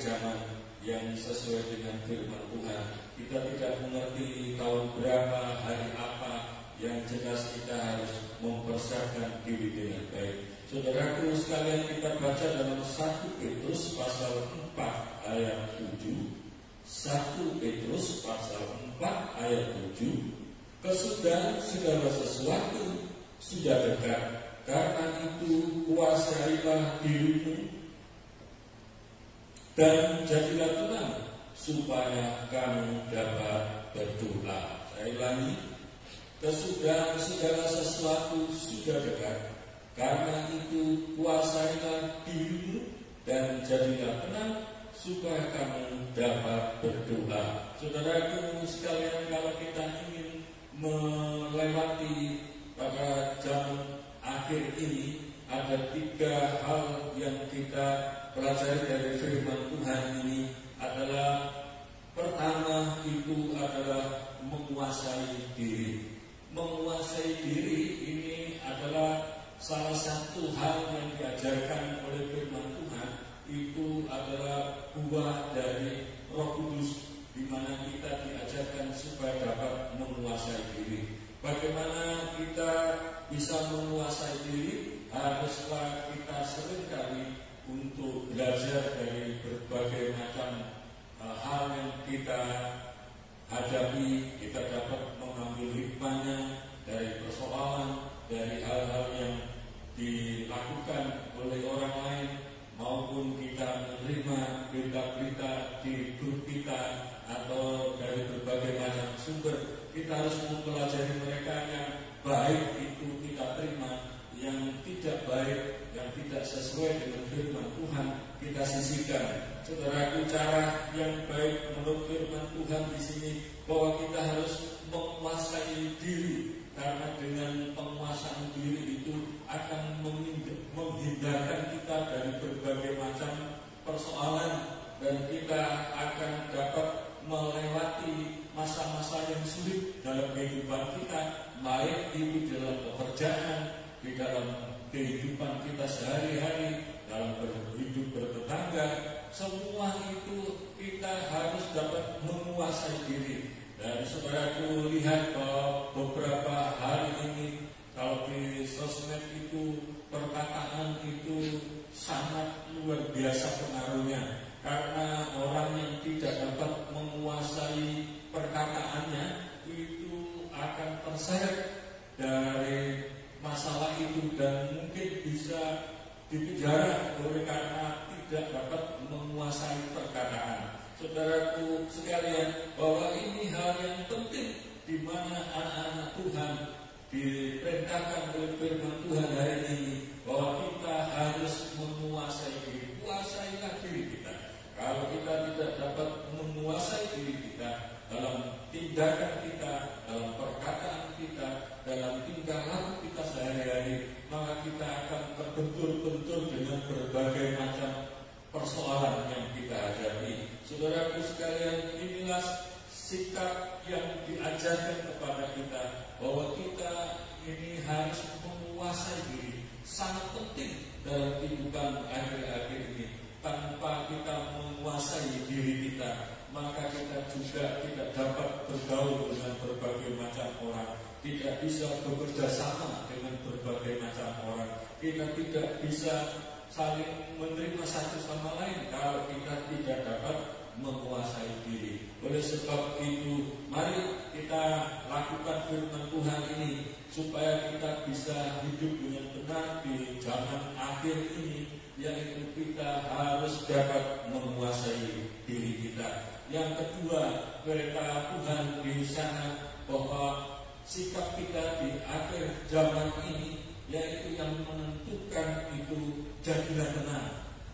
zaman yang sesuai dengan firman Tuhan. Kita tidak mengerti tahun berapa, hari apa, yang jelas kita harus mempersiapkan diri dengan baik. Saudaraku sekalian, kita baca dalam 1 Petrus pasal 4 ayat 7. 1 Petrus pasal 4 ayat 7. Kesudahan segala sesuatu sudah dekat, karena itu kuasailah dirimu dan jadilah tenang supaya kamu dapat berdoa. Saya ulangi, kesudahan segala sesuatu sudah dekat, karena itu kuasailah dirimu dan jadilah tenang supaya kamu dapat berdoa. Saudaraku sekalian, kalau kita ingin melewati pada zaman akhir ini, ada 3 hal yang kita pelajari dari firman Tuhan ini. Adalah pertama itu adalah menguasai diri. Menguasai diri ini adalah salah satu hal yang diajarkan oleh firman Tuhan. Itu adalah buah dari Roh Kudus, di mana kita diajarkan supaya dapat menguasai diri. Bagaimana kita bisa menguasai diri? Haruslah kita seringkali untuk belajar dari berbagai macam hal yang kita hadapi. Kita dapat mengambil hikmahnya dari persoalan, dari hal-hal yang dilakukan oleh orang lain, maupun kita menerima berita-berita di grup kita atau dari berbagai macam sumber. Kita harus mempelajari mereka. Yang baik itu kita terima, yang tidak baik, yang tidak sesuai dengan firman Tuhan kita sisihkan. Saudaraku, cara yang baik menurut firman Tuhan di sini bahwa kita harus menguasai diri, karena dengan penguasaan diri itu akan menghindarkan kita dari berbagai macam persoalan, dan kita akan dapat melewati masa-masa yang sulit dalam kehidupan kita, baik itu dalam pekerjaan, di dalam kehidupan kita sehari-hari, dalam hidup bertetangga. Semua itu kita harus dapat menguasai diri. Dan saudaraku, lihat bahwa beberapa hari ini kalau di sosmed itu perkataan itu sangat luar biasa pengaruhnya. Karena orang yang tidak dapat menguasai perkataannya itu akan terseret dari masalah itu dan mungkin bisa dipenjara oleh karena tidak dapat menguasai perkataan. Saudaraku sekalian, bahwa ini hal yang penting, di mana anak-anak Tuhan diperintahkan oleh firman Tuhan hari ini bahwa kita harus menguasai diri. Kuasailah diri kita. Kalau kita tidak dapat menguasai diri kita dalam tindakan kita, dalam perkataan kita, dalam tingkah laku kita sehari-hari, maka kita akan terbentur-bentur dengan berbagai macam persoalan yang kita hadapi. Saudaraku sekalian, inilah sikap yang diajarkan kepada kita bahwa kita ini harus menguasai diri. Sangat penting dalam kehidupan akhir-akhir ini. Tanpa kita menguasai diri kita, maka kita juga tidak dapat bergaul dengan berbagai macam orang, tidak bisa bekerja sama dengan berbagai macam orang, kita tidak bisa saling menerima satu sama lain kalau kita tidak dapat menguasai diri. Oleh sebab itu, mari kita lakukan firman Tuhan ini supaya kita bisa hidup dengan benar di zaman akhir ini, yaitu kita harus dapat menguasai diri kita. Yang kedua, perintah Tuhan di sana bahwa sikap kita di akhir zaman ini, yaitu yang menentukan itu jadilah tenang.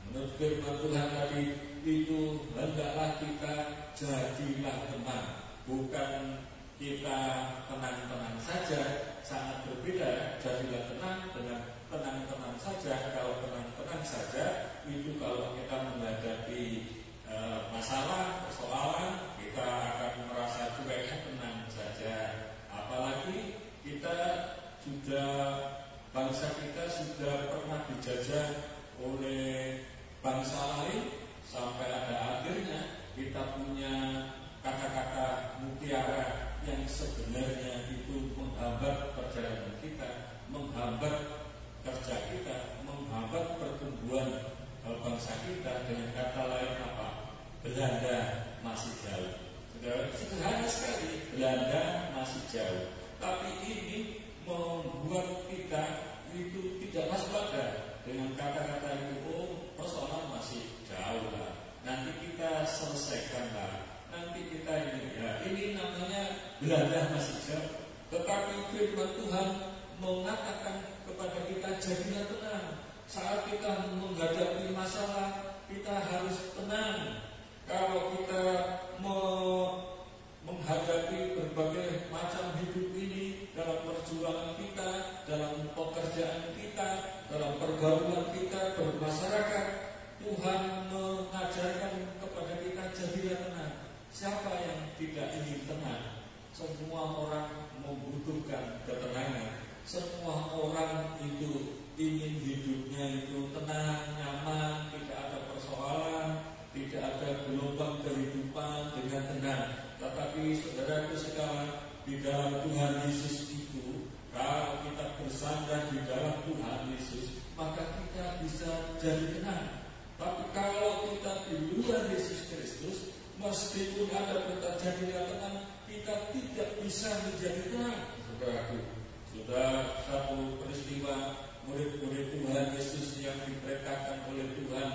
Menurut firman Tuhan tadi itu, hendaklah kita jadilah tenang, bukan kita tenang-tenang saja. Sangat berbeda jadilah tenang dengan tenang-tenang saja. Kalau tenang-tenang saja itu kalau kita menghadapi masalah, persoalan, kita akan merasa cuek, tenang saja. Apalagi bangsa kita sudah pernah dijajah oleh bangsa lain, sampai ada kita punya kata-kata mutiara yang sebenarnya itu menghambat perjalanan kita, menghambat kerja kita, menghambat pertumbuhan bangsa kita. Dengan kata lain apa? Belanda masih jauh. Sederhana sekali, Belanda masih jauh. Tapi ini membuat kita itu tidak waspada dengan kata-kata itu. Oh, persoalan masih jauh lah, nanti kita selesaikan lah, nanti kita ini namanya Belanda masih jauh. Tetapi firman Tuhan mengatakan kepada kita, jadilah tenang. Saat kita menghadapi masalah, kita harus tenang. Kalau kita menghadapi berbagai macam hidup ini, dalam perjuangan kita, dalam pekerjaan kita, dalam pergaulan kita, bermasyarakat, Tuhan mengajarkan kepada kita, jadilah tenang. Siapa yang tidak ingin tenang? Semua orang membutuhkan ketenangan. Semua orang itu ingin hidupnya itu tenang, nyaman, tidak ada persoalan, tidak ada gelombang kehidupan dengan tenang. Tetapi saudaraku sekalian, di dalam Tuhan Yesus itu, kalau kita bersandar di dalam Tuhan Yesus, maka kita bisa jadi tenang. Tapi kalau kita di luar Yesus Kristus, meskipun ada perintah jadilah tenang, kita tidak bisa menjadi tenang. Saudaraku, sudah satu peristiwa murid-murid Tuhan Yesus yang diperintahkan oleh Tuhan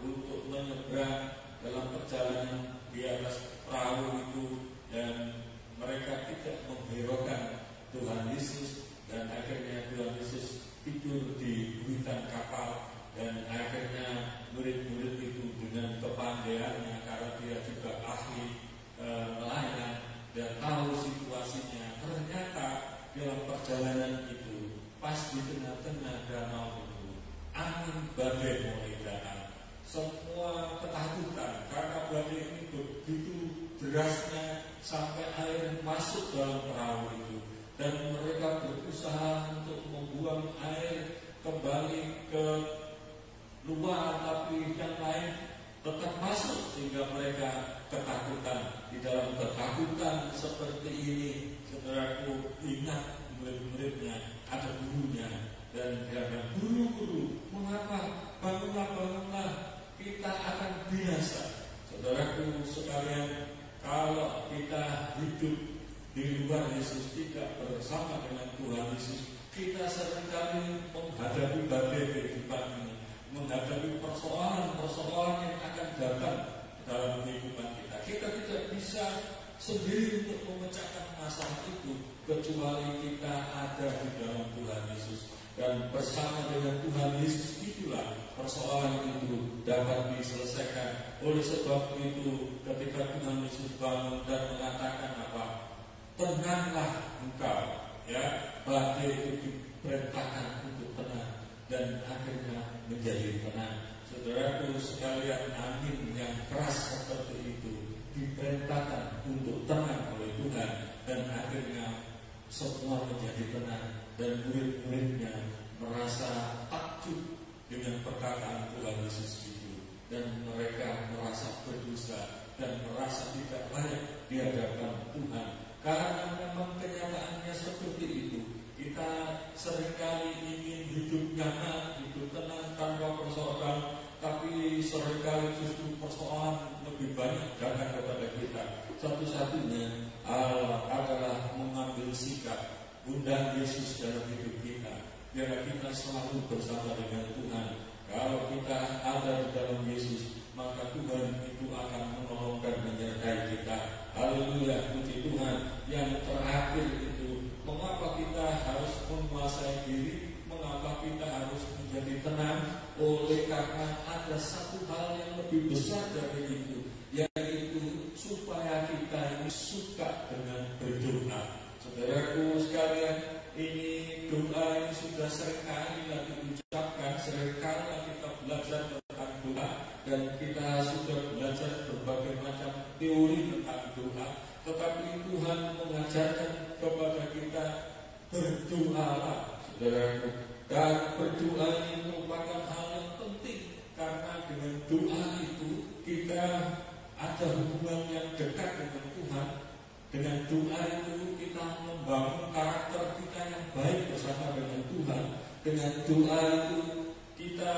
untuk menyeberang dalam perjalanan di atas perahu itu, dan mereka tidak menghiraukan Tuhan Yesus, dan akhirnya Tuhan Yesus tidur di buitan kapal. Dan akhirnya murid-murid itu dengan kepandaiannya, karena dia juga ahli nelayan dan tahu situasinya, ternyata dalam perjalanan itu, pas di tengah-tengah danau itu, angin badai mulai datang. Semua ketakutan karena badai ini begitu derasnya sampai air masuk dalam perahu itu, dan mereka berusaha untuk membuang air kembali ke luar, tapi yang lain tetap masuk, sehingga mereka ketakutan. Di dalam ketakutan seperti ini, saudaraku, ingat murid-muridnya, ada gurunya, dan dia bilang, guru, mengapa? Bangunlah, kita akan binasa. Saudaraku sekalian, kalau kita hidup di luar Yesus, tidak bersama dengan Tuhan Yesus, kita seringkali menghadapi badai kehidupan ini, menghadapi persoalan-persoalan yang akan datang dalam kehidupan kita. Kita tidak bisa sendiri untuk memecahkan masalah itu, kecuali kita ada di dalam Tuhan Yesus. Dan bersama dengan Tuhan Yesus itulah persoalan itu dapat diselesaikan. Oleh sebab itu, ketika Tuhan Yesus bangun dan mengatakan apa? Tenanglah engkau, ya, badai itu diperintahkan untuk tenang, dan akhirnya menjadi tenang. Saudaraku sekalian, angin yang keras seperti itu diperintahkan untuk tenang oleh Tuhan, dan akhirnya semua menjadi tenang, dan murid-muridnya merasa takjub dengan perkataan Tuhan Yesus itu, dan mereka merasa berdosa dan merasa tidak layak di hadapan Tuhan. Karena memang kenyataannya seperti itu. Kita seringkali ingin hidup nyaman, hidup tenang tanpa persoalan, tapi seringkali justru persoalan lebih banyak datang kepada kita. Satu-satunya adalah mengambil sikap, undang Yesus dalam hidup kita, biar kita selalu bersama dengan Tuhan. Kalau kita ada di dalam Yesus, maka Tuhan itu akan menolong dan menyertai kita. Haleluya, puji Tuhan. Yang terakhir itu, mengapa kita harus menguasai diri? Mengapa kita harus menjadi tenang? Oleh karena ada satu hal yang lebih besar dari itu, yaitu supaya kita ini suka dengan berdoa. Saudaraku sekalian, ini doa ini sudah seringkali diucapkan, seringkali kita belajar tentang doa, dan kita sudah belajar berbagai macam teori tentang doa. Tetapi Tuhan mengajarkan kepada kita, berdoalah, saudaraku. Dan berdoa ini merupakan hal yang penting, karena dengan doa itu kita ada hubungan yang dekat dengan Tuhan. Dengan doa itu kita membangun karakter kita yang baik bersama dengan Tuhan. Dengan doa itu kita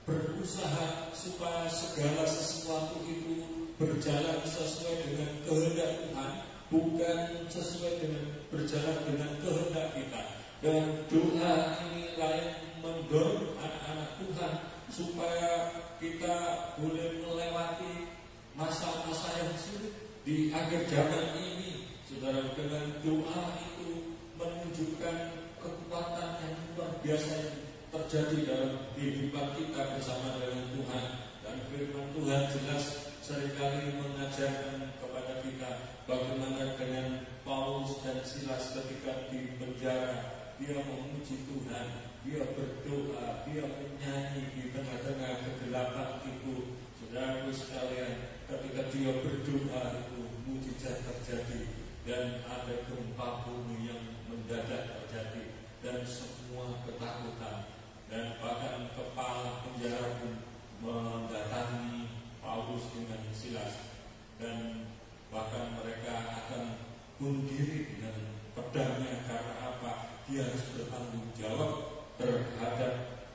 berusaha supaya segala sesuatu itu berjalan sesuai dengan kehendak Tuhan, bukan sesuai dengan berjalan dengan kehendak kita. Dan doa inilah yang mendorong anak-anak Tuhan supaya kita boleh melewati masa-masa yang sulit di akhir zaman ini. Saudara, dengan doa itu menunjukkan kekuatan yang luar biasa yang terjadi dalam kehidupan kita bersama dengan Tuhan. Dan firman Tuhan jelas seringkali mengajarkan kepada kita bagaimana dengan Paulus dan Silas ketika di penjara. Dia memuji Tuhan, dia berdoa, dia menyanyi di tengah-tengah kegelapan itu. Saudaraku sekalian, ketika dia berdoa itu mujizat terjadi dan ada gempa bumi yang mendadak terjadi dan semua ketakutan. Dan bahkan kepala penjara pun mendatangi Paulus dengan Silas, dan bahkan mereka akan bunuh diri dengan pedangnya. Karena apa? Dia harus bertanggung jawab terhadap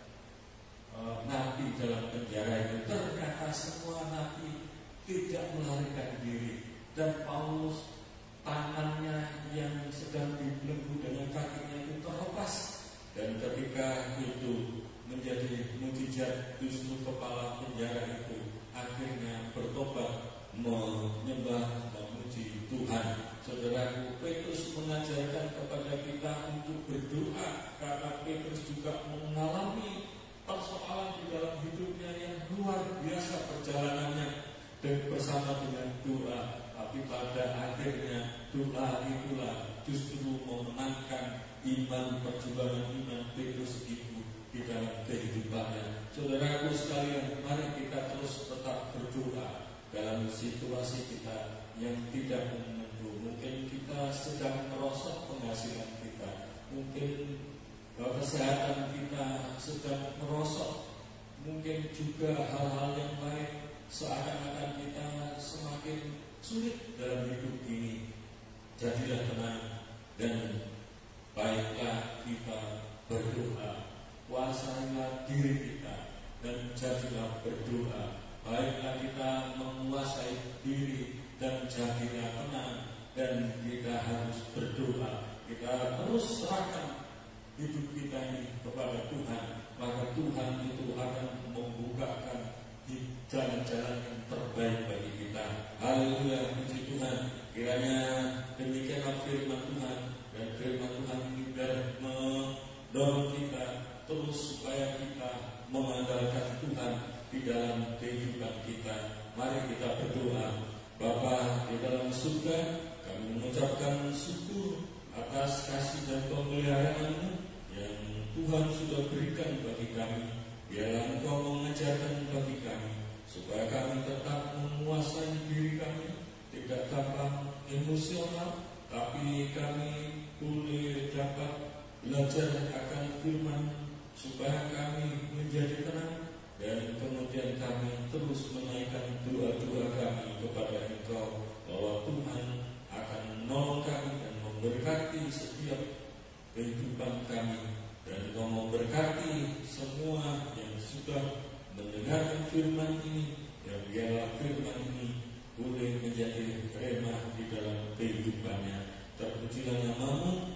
napi dalam penjara itu. Ternyata semua napi tidak melarikan diri, dan Paulus tangannya yang sedang dibelenggu dengan kakinya itu terlepas. Dan ketika itu menjadi mujizat, justru kepala penjara itu akhirnya bertobat, menyembah, memuji Tuhan. Saudaraku, Petrus mengajarkan kepada kita untuk berdoa, karena Petrus juga mengalami persoalan di dalam hidupnya yang luar biasa perjalanannya, dan bersama dengan doa. Tapi pada akhirnya doa itulah justru memenangkan iman, perjuangan iman Petrus itu di dalam kehidupannya. Saudaraku sekalian, mari kita terus tetap berdoa dalam situasi kita yang tidak menentu. Mungkin kita sedang merosot penghasilan kita, mungkin kesehatan kita sedang merosot, mungkin juga hal-hal yang lain seakan-akan kita semakin sulit dalam hidup ini. Jadilah tenang dan baiklah kita berdoa. Kuasailah diri kita dan jadilah berdoa. Baiklah kita menguasai diri dan jadilah tenang, dan kita harus berdoa. Kita terus serahkan hidup kita ini kepada Tuhan, maka Tuhan itu akan membukakan di jalan-jalan yang terbaik bagi kita. Haleluya, puji Tuhan. Kiranya demikianlah firman Tuhan, dan firman Tuhan ini mendorong kita terus supaya kita mengandalkan Tuhan di dalam kehidupan kita. Mari kita berdoa. Bapa di dalam surga, kami mengucapkan syukur atas kasih dan pemeliharaan-Mu yang Tuhan sudah berikan bagi kami. Biarlah Engkau mengajarkan bagi kami, supaya kami tetap menguasai diri kami, tidak gampang emosional, tapi kami boleh dapat belajar akan firman, supaya kami menjadi tenang, dan kemudian kami terus menaikkan doa-doa kami kepada Engkau, bahwa Tuhan akan menolong kami dan memberkati setiap kehidupan kami, dan Engkau memberkati semua yang sudah mendengarkan firman ini, dan biarlah firman ini boleh menjadi remah di dalam kehidupannya. Terpujilah nama-Mu,